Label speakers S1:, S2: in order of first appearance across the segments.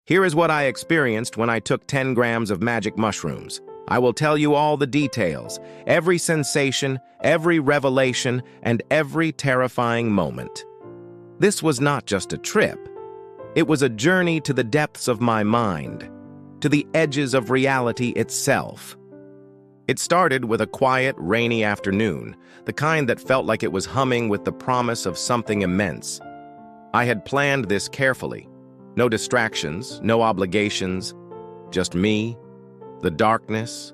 S1: Here is what I experienced when I took 10 grams of magic mushrooms. I will tell you all the details, every sensation, every revelation, and every terrifying moment. This was not just a trip. It was a journey to the depths of my mind, to the edges of reality itself. It started with a quiet, rainy afternoon, the kind that felt like it was humming with the promise of something immense. I had planned this carefully. No distractions, no obligations, just me, the darkness,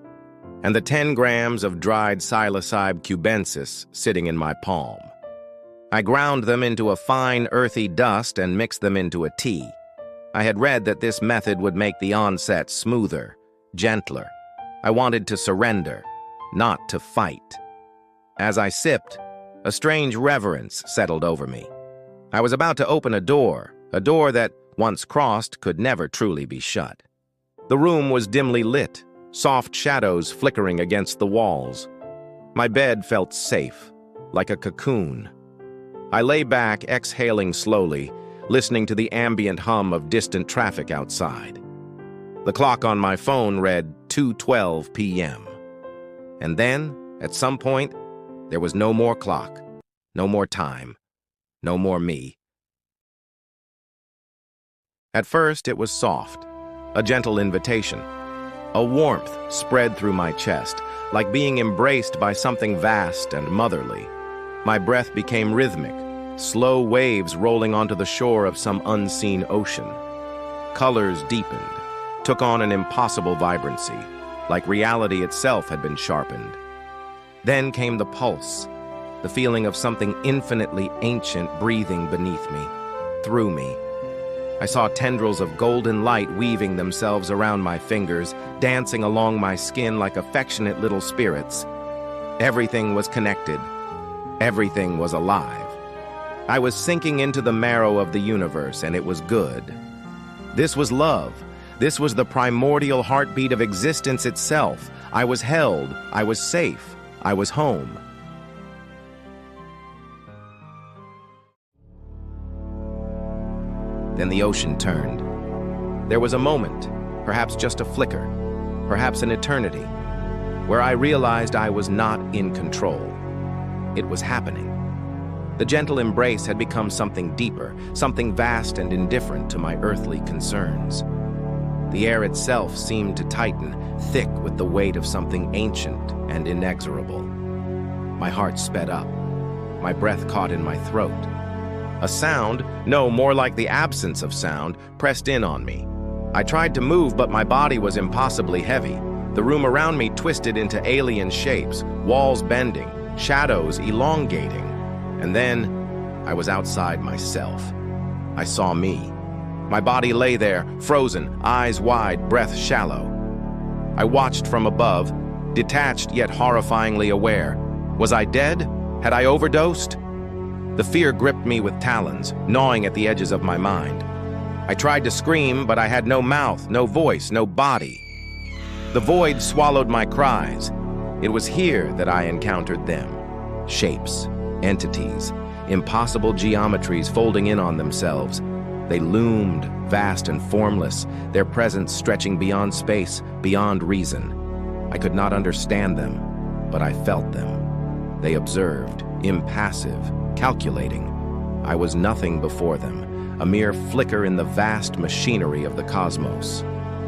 S1: and the 10 grams of dried Psilocybe cubensis sitting in my palm. I ground them into a fine, earthy dust and mixed them into a tea. I had read that this method would make the onset smoother, gentler. I wanted to surrender, not to fight. As I sipped, a strange reverence settled over me. I was about to open a door that, once crossed, could never truly be shut. The room was dimly lit, soft shadows flickering against the walls. My bed felt safe, like a cocoon. I lay back, exhaling slowly, listening to the ambient hum of distant traffic outside. The clock on my phone read 2:12 p.m. And then, at some point, there was no more clock, no more time, no more me. At first, it was soft, a gentle invitation. A warmth spread through my chest, like being embraced by something vast and motherly. My breath became rhythmic, slow waves rolling onto the shore of some unseen ocean. Colors deepened, took on an impossible vibrancy, like reality itself had been sharpened. Then came the pulse, the feeling of something infinitely ancient breathing beneath me, through me. I saw tendrils of golden light weaving themselves around my fingers, dancing along my skin like affectionate little spirits. Everything was connected. Everything was alive. I was sinking into the marrow of the universe, and it was good. This was love. This was the primordial heartbeat of existence itself. I was held. I was safe. I was home. Then the ocean turned. There was a moment, perhaps just a flicker, perhaps an eternity, where I realized I was not in control. It was happening. The gentle embrace had become something deeper, something vast and indifferent to my earthly concerns. The air itself seemed to tighten, thick with the weight of something ancient and inexorable. My heart sped up. My breath caught in my throat. A sound, no, more like the absence of sound, pressed in on me. I tried to move, but my body was impossibly heavy. The room around me twisted into alien shapes, walls bending, shadows elongating. And then, I was outside myself. I saw me. My body lay there, frozen, eyes wide, breath shallow. I watched from above, detached yet horrifyingly aware. Was I dead? Had I overdosed? The fear gripped me with talons, gnawing at the edges of my mind. I tried to scream, but I had no mouth, no voice, no body. The void swallowed my cries. It was here that I encountered them. Shapes, entities, impossible geometries folding in on themselves. They loomed, vast and formless, their presence stretching beyond space, beyond reason. I could not understand them, but I felt them. They observed, impassive, calculating. I was nothing before them, a mere flicker in the vast machinery of the cosmos.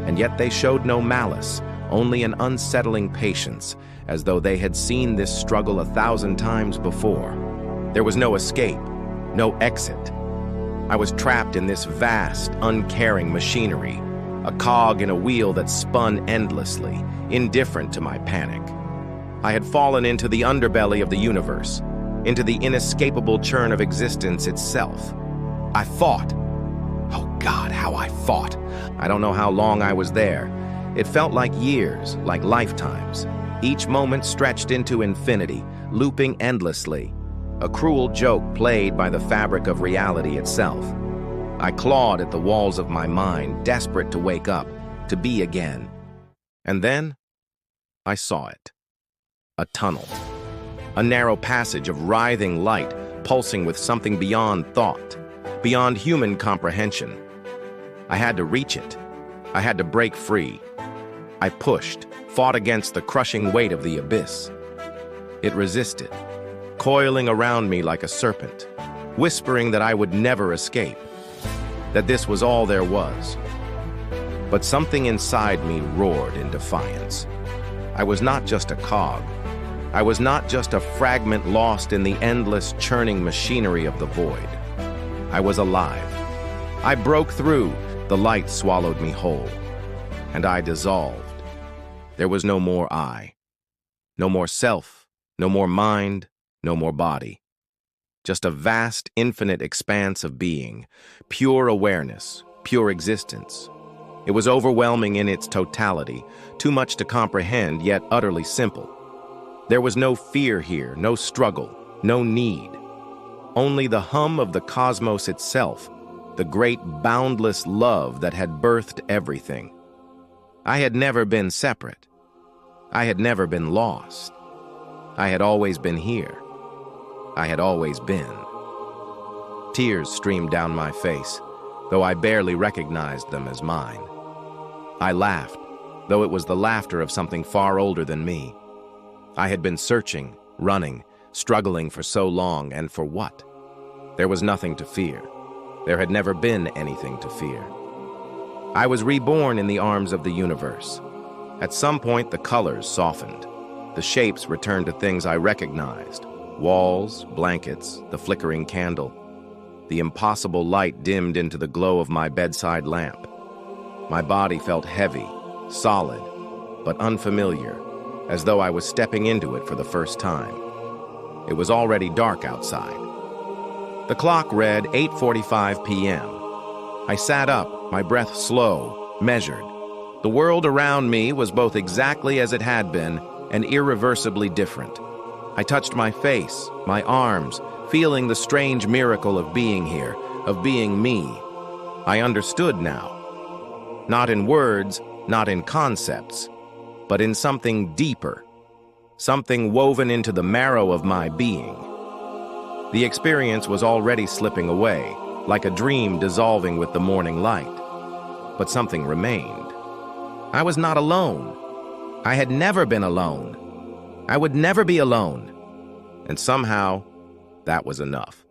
S1: And yet they showed no malice, only an unsettling patience, as though they had seen this struggle 1,000 times before. There was no escape, no exit. I was trapped in this vast, uncaring machinery, a cog in a wheel that spun endlessly, indifferent to my panic. I had fallen into the underbelly of the universe, into the inescapable churn of existence itself. I fought. Oh God, how I fought. I don't know how long I was there. It felt like years, like lifetimes. Each moment stretched into infinity, looping endlessly. A cruel joke played by the fabric of reality itself. I clawed at the walls of my mind, desperate to wake up, to be again. And then, I saw it. A tunnel. A narrow passage of writhing light, pulsing with something beyond thought, beyond human comprehension. I had to reach it. I had to break free. I pushed, fought against the crushing weight of the abyss. It resisted, coiling around me like a serpent, whispering that I would never escape, that this was all there was. But something inside me roared in defiance. I was not just a cog. I was not just a fragment lost in the endless churning machinery of the void. I was alive. I broke through. The light swallowed me whole, and I dissolved. There was no more I, no more self, no more mind, no more body. Just a vast, infinite expanse of being, pure awareness, pure existence. It was overwhelming in its totality, too much to comprehend, yet utterly simple. There was no fear here, no struggle, no need. Only the hum of the cosmos itself, the great boundless love that had birthed everything. I had never been separate. I had never been lost. I had always been here. I had always been. Tears streamed down my face, though I barely recognized them as mine. I laughed, though it was the laughter of something far older than me. I had been searching, running, struggling for so long, and for what? There was nothing to fear. There had never been anything to fear. I was reborn in the arms of the universe. At some point, the colors softened. The shapes returned to things I recognized. Walls, blankets, the flickering candle. The impossible light dimmed into the glow of my bedside lamp. My body felt heavy, solid, but unfamiliar, as though I was stepping into it for the first time. It was already dark outside. The clock read 8:45 p.m. I sat up, my breath slow, measured. The world around me was both exactly as it had been and irreversibly different. I touched my face, my arms, feeling the strange miracle of being here, of being me. I understood now. Not in words, not in concepts, but in something deeper, something woven into the marrow of my being. The experience was already slipping away, like a dream dissolving with the morning light. But something remained. I was not alone. I had never been alone. I would never be alone. And somehow, that was enough.